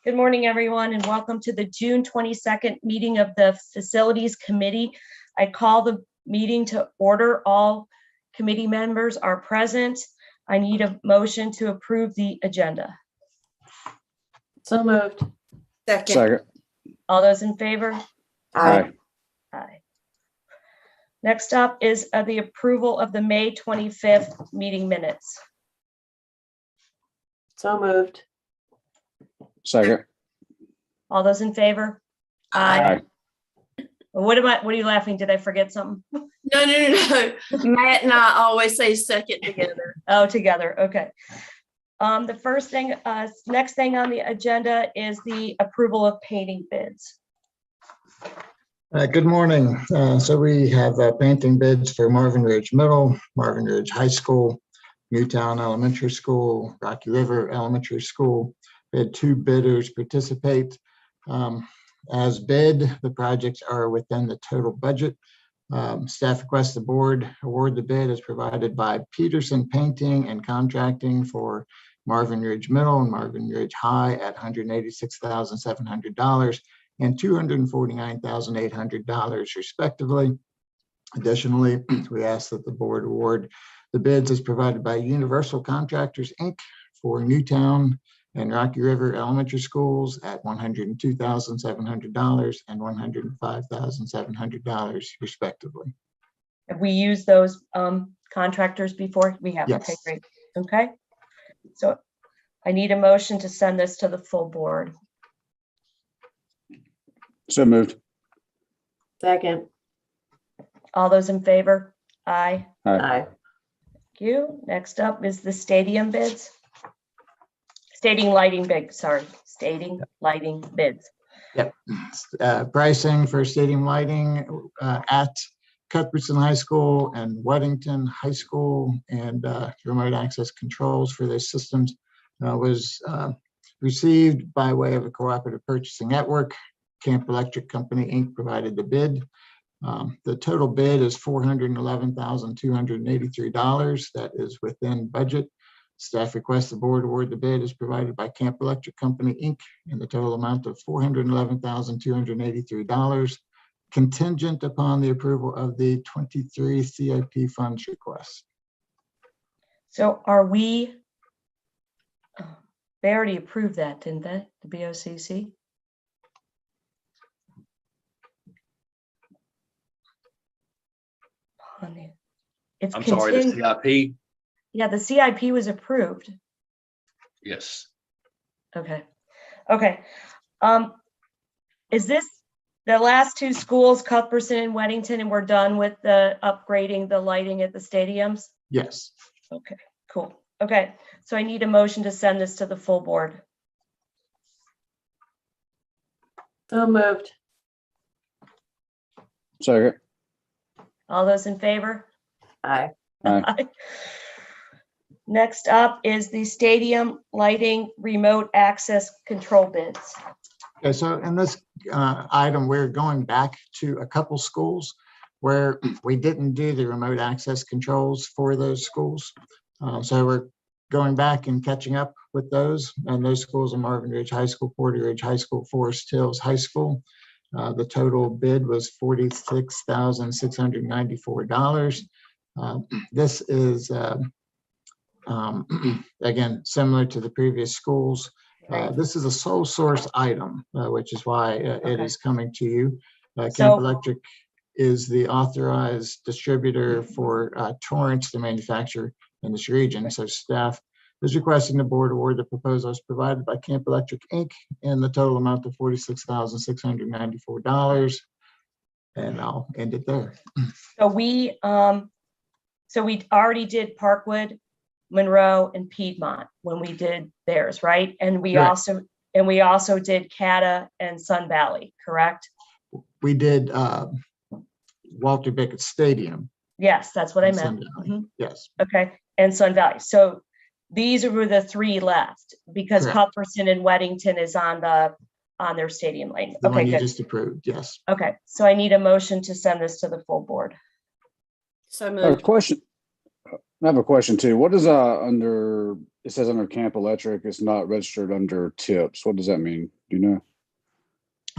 Good morning, everyone, and welcome to the June 22nd meeting of the Facilities Committee. I call the meeting to order. All committee members are present. I need a motion to approve the agenda. So moved. Second. All those in favor? Aye. Aye. Next up is the approval of the May 25th meeting minutes. So moved. Second. All those in favor? Aye. What are you laughing? Did I forget something? No. Matt and I always say second together. Oh, together. Okay. The first thing, next thing on the agenda is the approval of painting bids. Good morning. So we have painting bids for Marvin Ridge Middle, Marvin Ridge High School, Newtown Elementary School, Rocky River Elementary School. We had 2 bidders participate. As bid, the projects are within the total budget. Staff requests the board award the bid as provided by Peterson Painting and Contracting for Marvin Ridge Middle and Marvin Ridge High at $186,700 and $249,800 respectively. Additionally, we ask that the board award the bids as provided by Universal Contractors, Inc. for Newtown and Rocky River Elementary Schools at $102,700 and $105,700 respectively. Have we used those contractors before? We have. Yes. Okay, great. Okay. So I need a motion to send this to the full board. So moved. Second. All those in favor? Aye. Aye. Thank you. Next up is the stadium bids. Stadium lighting bids, sorry. Stadium lighting bids. Yep. Pricing for stadium lighting at Cuthbertson High School and Weddington High School, and remote access controls for those systems was received by way of a cooperative purchasing network. Camp Electric Company, Inc. provided the bid. The total bid is $411,283. That is within budget. Staff requests the board award the bid as provided by Camp Electric Company, Inc. in the total amount of $411,283, contingent upon the approval of the 23 CIP funds requests. So are we, they already approved that, didn't they? The BOCC? It's I'm sorry, the CIP? Yeah, the CIP was approved. Yes. Okay. Is this the last 2 schools, Cuthbertson and Weddington, and we're done with the upgrading the lighting at the stadiums? Yes. Okay, cool. Okay, so I need a motion to send this to the full board. So moved. Second. All those in favor? Aye. Aye. Next up is the stadium lighting remote access control bids. Okay, so in this item, we're going back to a couple schools where we didn't do the remote access controls for those schools. So we're going back and catching up with those. And those schools are Marvin Ridge High School, Porter Ridge High School, Forest Hills High School. The total bid was $46,694. This is, again, similar to the previous schools. This is a sole source item, which is why it is coming to you. Camp Electric is the authorized distributor for Torrance, the manufacturer in this region. So staff is requesting the board award the proposals provided by Camp Electric, Inc. in the total amount of $46,694. And I'll end it there. So we already did Parkwood, Monroe, and Piedmont when we did theirs, right? And we Correct. also did Cata and Sun Valley, correct? We did Walter Bickett Stadium. Yes, that's what I in meant. Sun Valley. Mhm. Yes. Okay, and Sun Valley. So these were the 3 left because Correct. Cuthbertson and Weddington is on their stadium lane. The Okay, one you good. just approved. Yes. Okay, so I need a motion to send this to the full board. So A moved. question. I have a question too. What is under, it says under Camp Electric, it's not registered under tips. What does that mean? Do you know?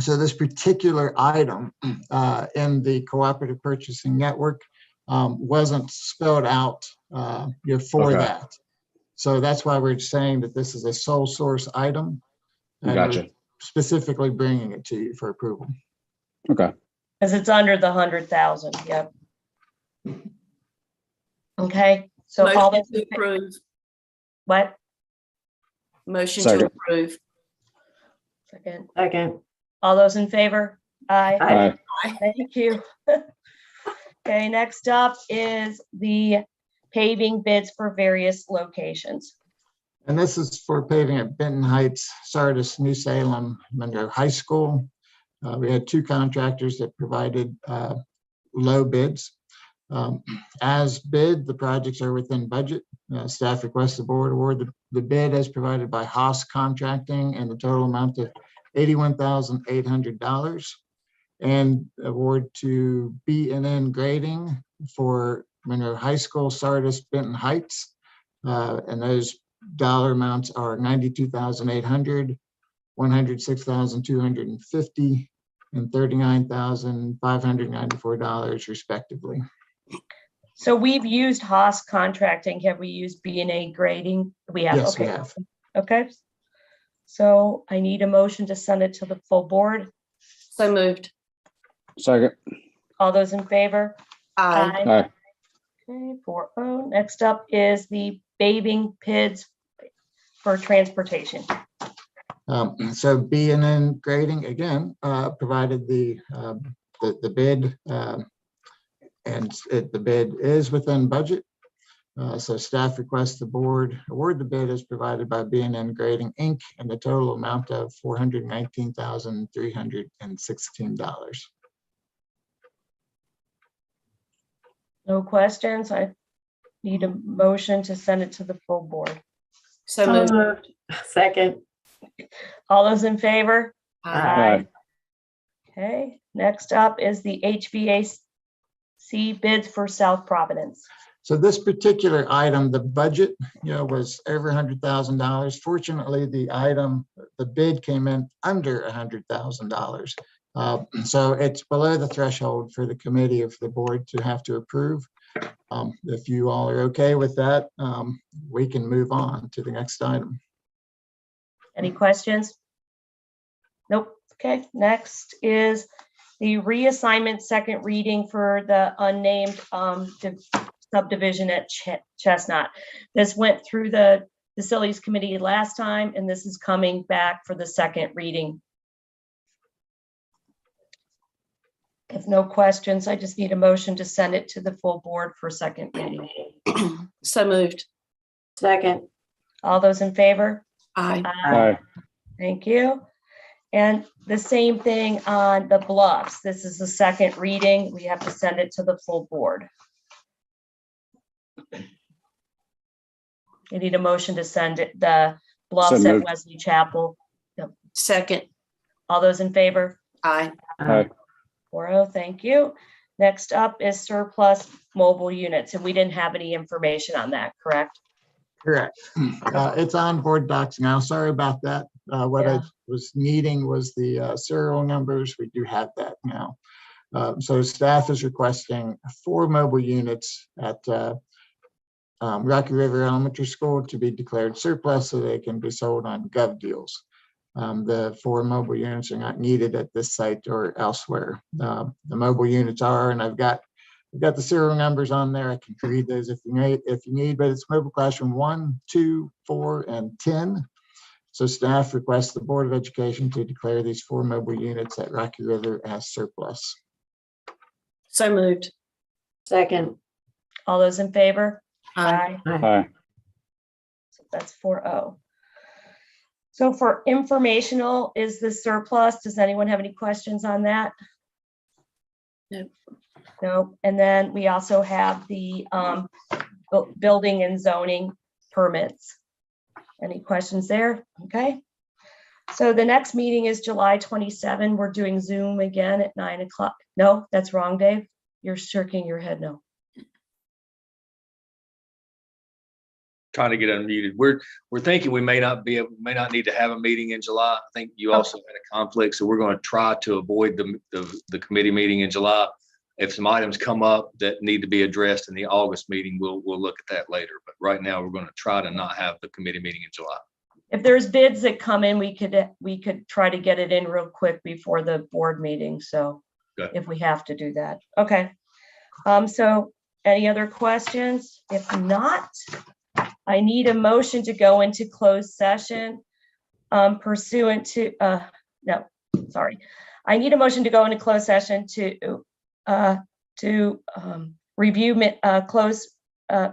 So this particular item in the cooperative purchasing network wasn't spelled out for Okay. that. So that's why we're saying that this is a sole source item. And we're Gotcha. specifically bringing it to you for approval. Okay. Because it's under the 100,000, yep. Okay, so all Motion those, to approve. what? Motion to Second. approve. Second. Second. All those in favor? Aye. Aye. Thank you. Okay, next up is the paving bids for various locations. And this is for paving at Benton Heights, Sardis, New Salem, Monroe High School. We had two contractors that provided low bids. As bid, the projects are within budget. Staff requests the board award the bid as provided by Haas Contracting and the total amount of $81,800, and award to B&N Grading for Monroe High School, Sardis, Benton Heights. And those dollar amounts are $92,800, $106,250, and $39,594 respectively. So we've used Haas Contracting. Have we used B&A Grading? We have, Yes, we okay. have. Okay. So I need a motion to send it to the full board. So moved. Second. All those in favor? Aye. Aye. Okay, 4-0. Next up is the paving bids for transportation. So B&N Grading again provided the bid, and the bid is within budget. So staff requests the board award the bid as provided by B&N Grading Inc. and the total amount of $419,316. No questions. I need a motion to send it to the full board. So So moved. moved. Second. All those in favor? Aye. Aye. Okay, next up is the HVAC bids for South Providence. So this particular item, the budget, was over $100,000. Fortunately, the bid came in under $100,000. So it's below the threshold for the committee of the board to have to approve. If you all are okay with that, we can move on to the next item. Any questions? Nope. Okay, next is the reassignment second reading for the unnamed subdivision at Chestnut. This went through the facilities committee last time, and this is coming back for the second reading. If no questions, I just need a motion to send it to the full board for second reading. So moved. Second. All those in favor? Aye. Aye. Thank you. And the same thing on the bluffs. This is the second reading. We have to send it to the full board. I need a motion to send it, the bluffs So at moved. Wesley Chapel. Second. All those in favor? Aye. Aye. 4-0, thank you. Next up is surplus mobile units, and we didn't have any information on that, correct? Correct. It's on board docs now. Sorry about that. What I Yeah. was needing was the serial numbers. We do have that now. So staff is requesting 4 mobile units at Rocky River Elementary School to be declared surplus so they can be sold on gov deals. The 4 mobile units are not needed at this site or elsewhere. The mobile units are, and I've got the serial numbers on there. I can read those if you need, but it's mobile classroom 1, 2, 4, and 10. So staff requests the Board of Education to declare these 4 mobile units at Rocky River as surplus. So moved. Second. All those in favor? Aye. Aye. So that's 4-0. So for informational, is the surplus? Does anyone have any questions on that? No. No. And then we also have the building and zoning permits. Any questions there? Okay. So the next meeting is July 27. We're doing Zoom again at 9 o'clock. No, that's wrong, Dave. You're shaking your head no. trying to get unmuted. We're thinking we may not need to have a meeting in July. I think you also had a conflict, so we're going to try to avoid the committee meeting in July. If some items come up that need to be addressed in the August meeting, we'll look at that later. But right now, we're going to try to not have the committee meeting in July. If there's bids that come in, we could try to get it in real quick before the board meeting. So Okay. if we have to do that. Okay. So any other questions? If not, I need a motion to go into closed session pursuant to, I need a motion to go into closed session to review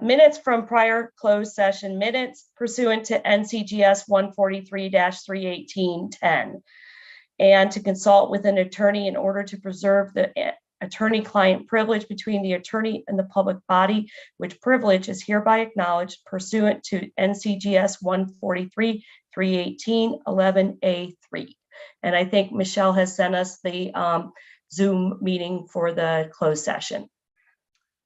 minutes from prior closed session minutes pursuant to NCGS 143-31810, and to consult with an attorney in order to preserve the attorney-client privilege between the attorney and the public body, which privilege is hereby acknowledged pursuant to NCGS 143-318-11A3. And I think Michelle has sent us the Zoom meeting for the closed session.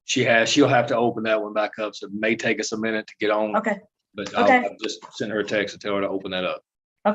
She has. She'll have to open that one back up, so it may take us a minute to get on. Okay. But Okay. I'll just send her a text and tell her to open that up.